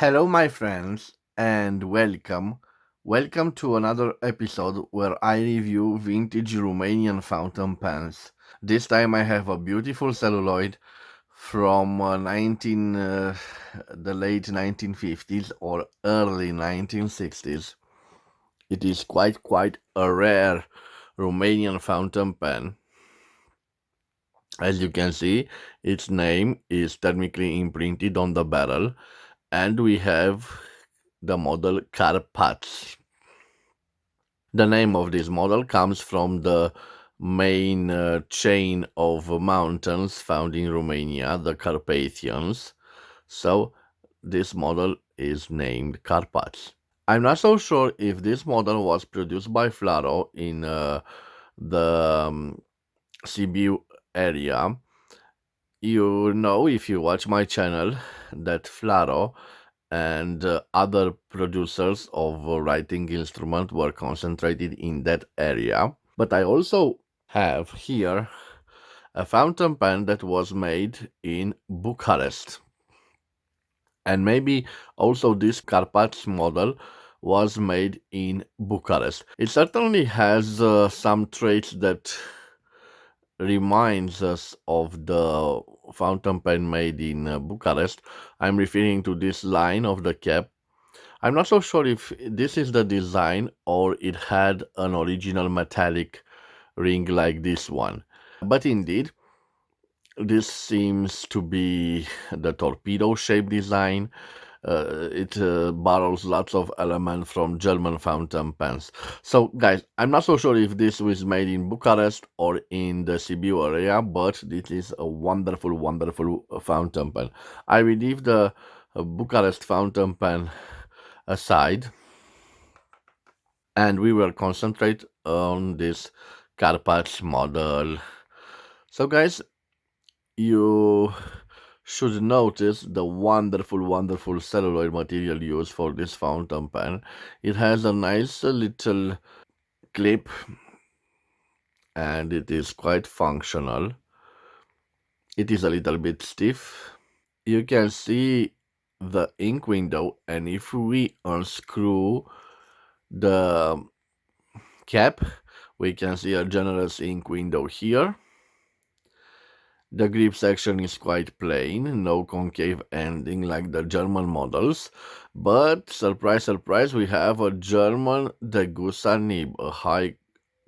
Hello, my friends, and welcome. Welcome to another episode where I review vintage Romanian fountain pens. This time I have a beautiful celluloid from the late 1950s or early 1960s. It is quite a rare Romanian fountain pen. As you can see, its name is technically imprinted on the barrel, and we have the model CARPAČI. The name of this model comes from the main chain of mountains found in Romania, the Carpathians. So this model is named CARPAČI. I'm not so sure if this model was produced by Flaro in the Sibiu area. You know, if you watch my channel, that Flaro and other producers of writing instrument were concentrated in that area. But I also have here a fountain pen that was made in Bucharest. And maybe also this Carpați model was made in Bucharest. It certainly has some traits that reminds us of the fountain pen made in Bucharest. I'm referring to this line of the cap. I'm not so sure if this is the design or it had an original metallic ring like this one. But indeed, this seems to be the torpedo shape design. It borrows lots of elements from German fountain pens. So, guys, I'm not so sure if this was made in Bucharest or in the Sibiu area, but this is a wonderful fountain pen. I will leave the Bucharest fountain pen aside, and we will concentrate on this Carpatch model. So, guys, you should notice the wonderful celluloid material used for this fountain pen. It has a nice little clip and it is quite functional. It is a little bit stiff. You can see the ink window, and if we unscrew the cap, we can see a generous ink window here. The grip section is quite plain, no concave ending like the German models, but surprise, we have a German Degussa nib, a high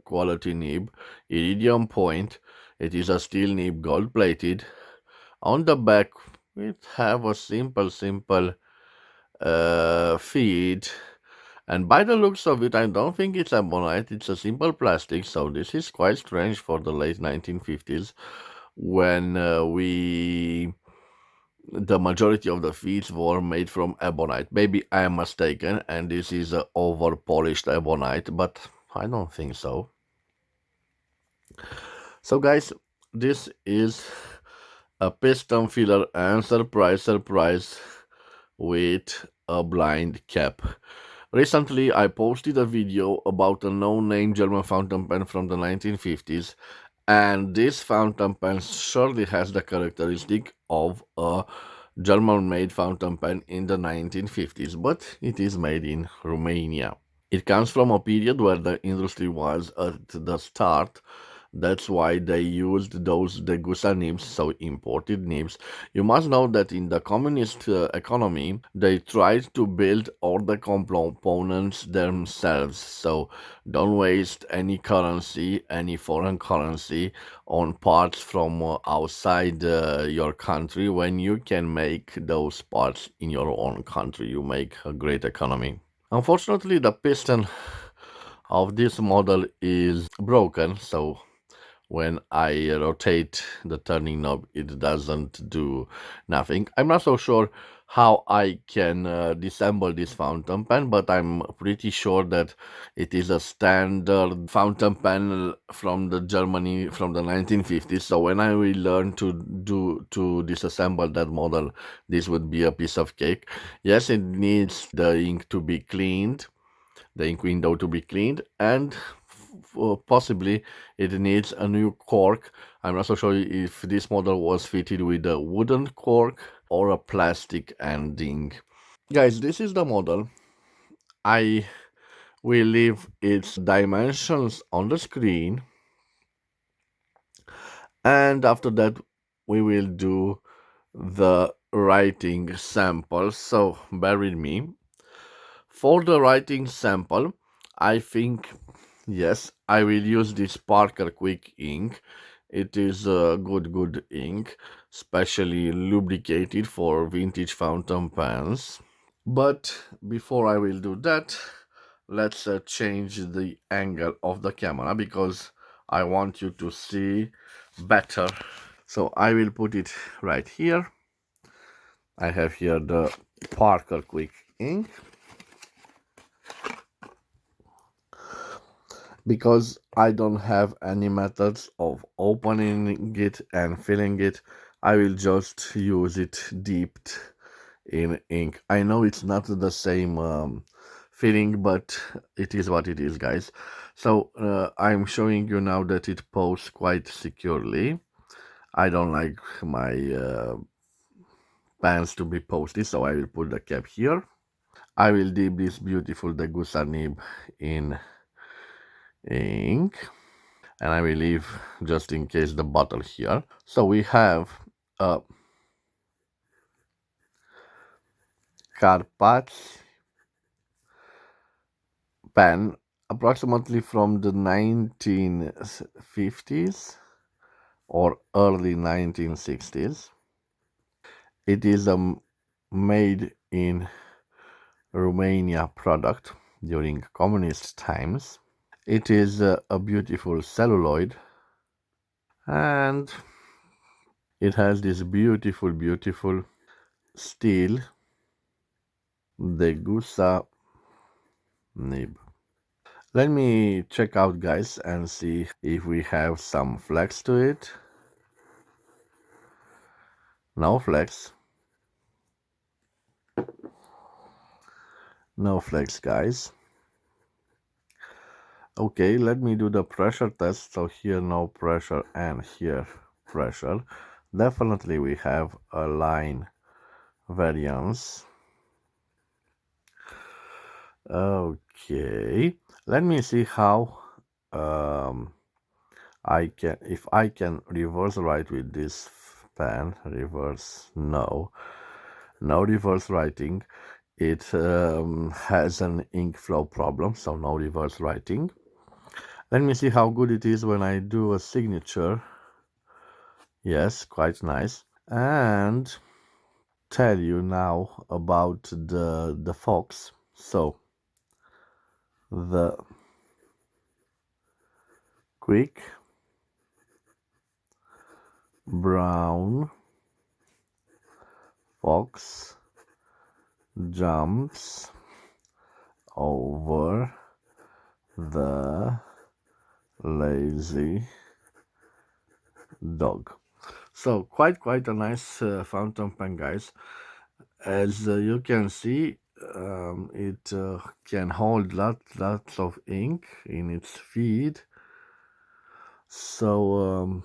quality nib, iridium point. It is a steel nib, gold plated. On the back, we have a simple feed. And by the looks of it, I don't think it's ebonite, it's a simple plastic, so this is quite strange for the late 1950s when the majority of the feeds were made from ebonite. Maybe I am mistaken and this is a over polished ebonite, but I don't think so. So guys, this is a piston filler, and surprise, with a blind cap. Recently, I posted a video about a no-name German fountain pen from the 1950s, and this fountain pen surely has the characteristic of a German-made fountain pen in the 1950s, but it is made in Romania. It comes from a period where the industry was at the start. That's why they used those Degussa nibs, so imported nibs. You must know that in the communist economy, they tried to build all the components themselves. So don't waste any currency, any foreign currency, on parts from outside your country when you can make those parts in your own country. You make a great economy. Unfortunately, the piston of this model is broken, so when I rotate the turning knob, it doesn't do nothing. I'm not so sure how I can disassemble this fountain pen, but I'm pretty sure that it is a standard fountain pen from the Germany from the 1950s. So when I will learn to disassemble that model, this would be a piece of cake. Yes, it needs the ink to be cleaned, the ink window to be cleaned, and possibly it needs a new cork. I'm not so sure if this model was fitted with a wooden cork or a plastic ending. Guys, this is the model. I will leave its dimensions on the screen, and after that we will do the writing sample. So bear with me. For the writing sample, I think, yes, I will use this Parker Quick ink. It is a good ink, specially lubricated for vintage fountain pens. But before I will do that, let's change the angle of the camera because I want you to see better. So I will put it right here. I have here the Parker Quick ink. Because I don't have any methods of opening it and filling it, I will just use it dipped in ink. I know it's not the same feeling, but it is what it is, guys. So I'm showing you now that it posts quite securely. I don't like my pans to be posted, so I will put the cap here. I will dip this beautiful Degussa nib in ink, and I will leave just in case the bottle here. So we have a CARPAČI pen approximately from the 1950s or early 1960s. It is a made in Romania product during communist times. It is a beautiful celluloid, and it has this beautiful steel Degussa nib. Let me check out, guys, and see if we have some flex to it. No flex. No flex, guys. Okay, let me do the pressure test. So here no pressure and here pressure. Definitely we have a line variance. Okay, let me see how if I can reverse write with this pen. Reverse, no reverse writing. It has an ink flow problem, so no reverse writing. Let me see how good it is when I do a signature. Yes, quite nice. And tell you now about the fox. So the quick brown fox jumps over the lazy dog. So quite a nice fountain pen, guys. As you can see, it can hold lots of ink in its feed. So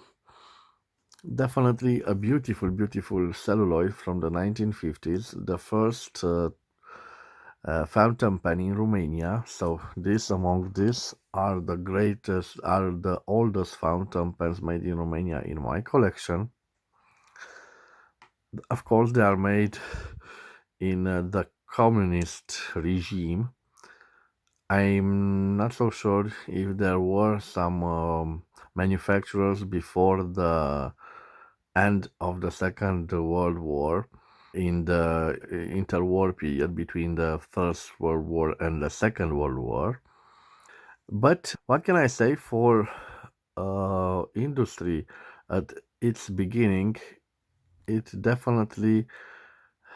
definitely a beautiful celluloid from the 1950s, the first fountain pen in Romania. So this among these are the oldest fountain pens made in Romania in my collection. Of course, they are made in the communist regime. I'm not so sure if there were some manufacturers before the end of the Second World War, in the interwar period between the First World War and the Second World War. But what can I say for industry at its beginning? It definitely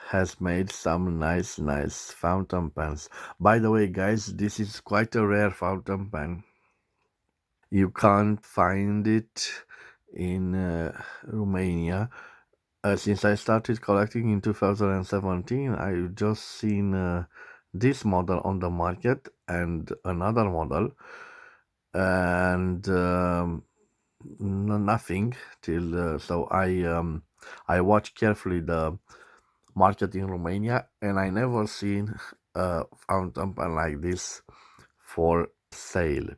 has made some nice fountain pens. By the way, guys, this is quite a rare fountain pen. You can't find it in Romania. Since I started collecting in 2017, I've just seen this model on the market and another model, and nothing till. So I watch carefully the market in Romania, and I never seen a fountain pen like this for sale.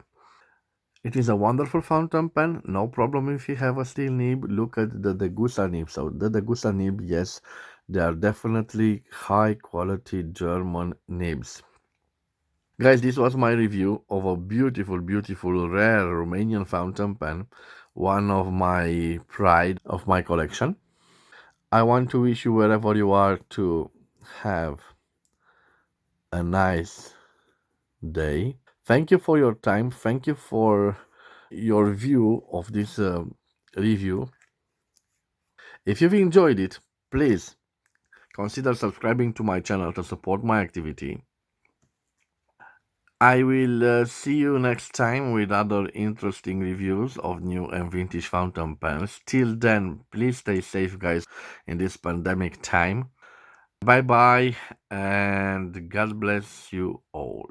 It is a wonderful fountain pen, no problem if you have a steel nib. Look at the Degussa nib. So the Degussa nib, yes, they are definitely high quality German nibs. Guys, this was my review of a beautiful, beautiful, rare Romanian fountain pen, one of my pride of my collection. I want to wish you wherever you are to have a nice day. Thank you for your time. Thank you for your view of this review. If you've enjoyed it, please consider subscribing to my channel to support my activity. I will see you next time with other interesting reviews of new and vintage fountain pens. Till then, please stay safe, guys, in this pandemic time. Bye bye, and God bless you all.